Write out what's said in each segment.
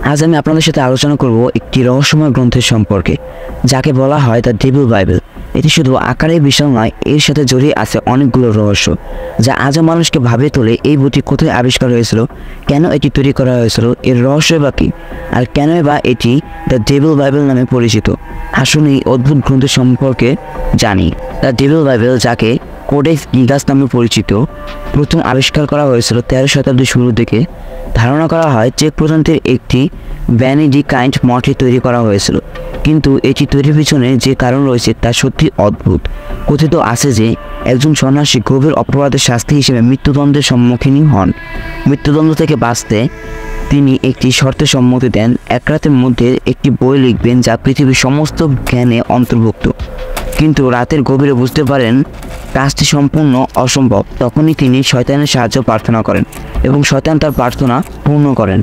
আজ আমি আপনাদের সাথে আলোচনা করব একটি রহস্যময় গ্রন্থের সম্পর্কে, যাকে বলা হয় দ্য ডেভিল বাইবেল। এটি শুধু আকারে বিশাল নয়, এর সাথে জড়িয়ে আছে অনেকগুলো রহস্য, যা আজও মানুষকে ভাবিয়ে তোলে। এই বইটি কোথায় আবিষ্কার হয়েছিল, কেন এটি তৈরি করা হয়েছিল, এর রহস্য বা কী, আর কেনই বা এটি দ্য ডেভিল বাইবেল নামে পরিচিত। আসুন এই অদ্ভুত গ্রন্থের সম্পর্কে জানি। দ্য ডেভিল বাইবেল, যাকে কোডেক্স গিগাস নামে পরিচিত, প্রথম আবিষ্কার করা হয়েছিল 13 শতাব্দীর শুরুর দিকে। ধারণা করা হয় চেক প্রজাতির একটি বেনেডিক্টাইন মঠে তৈরি করা হয়েছিল, কিন্তু এটি তৈরির পিছনে যে কারণ রয়েছে তা সত্যি অদ্ভুত। কথিত আছে যে একজন সন্ন্যাসী গভীর অপরাধের শাস্তি হিসেবে মৃত্যুদণ্ডের সম্মুখীন হন। মৃত্যুদণ্ড থেকে বাঁচতে তিনি একটি শর্তে সম্মতি দেন, এক রাতের মধ্যে একটি বই লিখবেন যা পৃথিবীর সমস্ত জ্ঞানে অন্তর্ভুক্ত। কিন্তু রাতের গভীরে বুঝতে পারেন কাজটি সম্পূর্ণ অসম্ভব। তখনই তিনি শয়তানের সাহায্য প্রার্থনা করেন এবং শয়তান তার প্রার্থনা পূর্ণ করেন।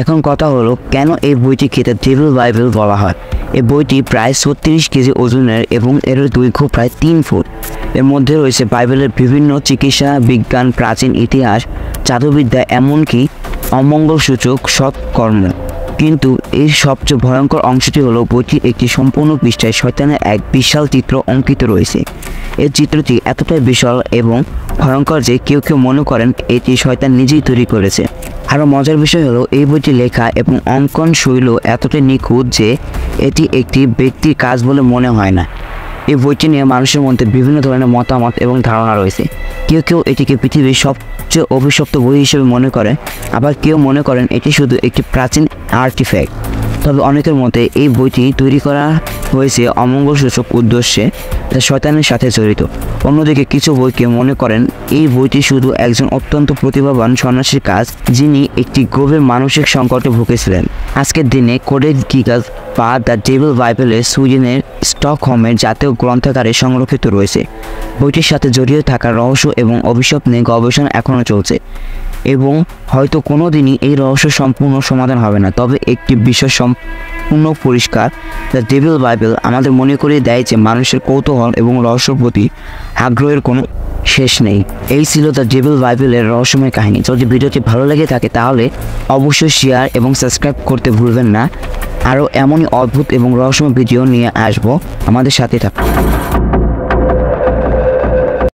এখন কথা হলো, কেন এই বইটিকে দ্য ডেভিল বাইবেল বলা হয়। এই বইটি প্রায় 36 কেজি ওজনের এবং এর দৈর্ঘ্য প্রায় 3 ফুট। এর মধ্যে রয়েছে বাইবেলের বিভিন্ন চিকিৎসা, বিজ্ঞান, প্রাচীন ইতিহাস, জাদুবিদ্যা, এমনকি অমঙ্গলসূচক সৎকর্ম। কিন্তু এর সবচেয়ে ভয়ঙ্কর অংশটি হলো, বইটির একটি সম্পূর্ণ পৃষ্ঠায় শয়তানের এক বিশাল চিত্র অঙ্কিত রয়েছে। এই চিত্রটি এতটাই বিশাল এবং ভয়ঙ্কর যে কেউ কেউ মনে করেন এটি শয়তান নিজেই তৈরি করেছে। আরও মজার বিষয় হলো, এই বইটি লেখা এবং অঙ্কন শৈল এতটাই নিখুঁত যে এটি একটি ব্যক্তির কাজ বলে মনে হয় না। এই বইটি নিয়ে মানুষের মধ্যে বিভিন্ন ধরনের মতামত এবং ধারণা রয়েছে। কেউ কেউ এটিকে পৃথিবীর সবচেয়ে অভিশপ্ত বই হিসেবে মনে করে, আবার কেউ মনে করেন এটি শুধু একটি প্রাচীন আর্টিফ্যাক্ট। তবে অনেকের মতে এই বইটি তৈরি করা হয়েছে অমঙ্গলসূচক উদ্দেশ্যে, যা শয়তানের সাথে জড়িত। অন্যদিকে কিছু বইকে মনে করেন এই বইটি শুধু একজন অত্যন্ত প্রতিভাবান সন্ন্যাসীর কাজ, যিনি একটি গভীর মানসিক সংকটে ভুগেছিলেন। আজকের দিনে কোডেক্স গিগাস বা দ্য ডেভিল বাইবেলে সুইডেনের স্টকহোমের জাতীয় গ্রন্থাগারে সংরক্ষিত রয়েছে। বইটির সাথে জড়িয়ে থাকা রহস্য এবং অভিশাপ নিয়ে গবেষণা এখনও চলছে, এবং হয়তো কোনো দিনই এই রহস্য সম্পূর্ণ সমাধান হবে না। তবে একটি বিষয় সম্পূর্ণ পরিষ্কার, দ্য ডেভিল বাইবেল আমাদের মনে করিয়ে দেয় যে মানুষের কৌতূহল এবং রহস্যের প্রতি আগ্রহের কোনো শেষ নেই। এই ছিল দ্য ডেভিল বাইবেলের রহস্যময় কাহিনী। যদি ভিডিওটি ভালো লেগে থাকে তাহলে অবশ্যই শেয়ার এবং সাবস্ক্রাইব করতে ভুলবেন না। আরও এমনই অদ্ভুত এবং রহস্যময় ভিডিও নিয়ে আসবো, আমাদের সাথে থাকুন।